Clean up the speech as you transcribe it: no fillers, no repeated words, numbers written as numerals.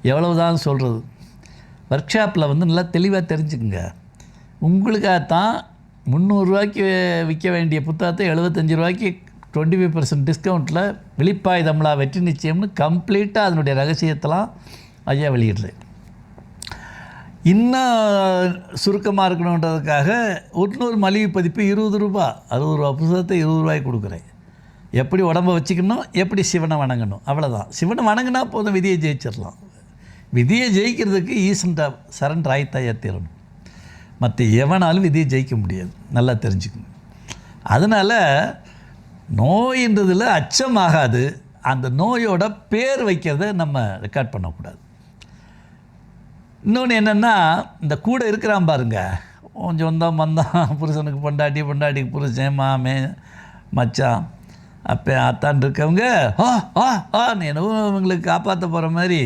எவ்வளவுதான் சொல்கிறது. ஒர்க் ஷாப்பில் வந்து நல்லா தெளிவாக தெரிஞ்சுக்குங்க. உங்களுக்காகத்தான் 300 ரூபாய்க்கு விற்க வேண்டிய புத்தகத்தை 75 ரூபாய்க்கு 25% டிஸ்கவுண்ட்டில் விழிப்பாய் தமிழா வெற்றி நிச்சயம்னு கம்ப்ளீட்டாக அதனுடைய ரகசியத்தெல்லாம் ஐயா வெளியிடுறேன். இன்னும் சுருக்கமாக இருக்கணுன்றதுக்காக இன்னொரு மலிவு பதிப்பு 20 ரூபா, 60 ரூபா புத்தகத்தை 20 ரூபாய்க்கு கொடுக்குறேன். எப்படி உடம்பை வச்சுக்கணும், எப்படி சிவனை வணங்கணும், அவ்வளோதான். சிவனை வணங்கினா போதும், விதியை ஜெயிச்சிடலாம். விதியை ஜெயிக்கிறதுக்கு ஈசன்ட்ட சரண்டர் ஆயத்தாயா தீரணும். மற்ற எவனாலும் விதியை ஜெயிக்க முடியாது, நல்லா தெரிஞ்சுக்கணும். அதனால் நோயின்றதில் அச்சமாகாது. அந்த நோயோட பேர் வைக்கிறத நம்ம ரெக்கார்ட் பண்ணக்கூடாது. இன்னொன்று என்னென்னா, இந்த கூட இருக்கிறான் பாருங்க, கொஞ்சம் வந்தான் வந்தான், புருஷனுக்கு பொண்டாட்டி, பொண்டாட்டிக்கு புருஷன், மாமே, மச்சான், அப்போ அத்தான் இருக்கவங்க என்னவோ இவங்களுக்கு காப்பாற்ற போகிற மாதிரி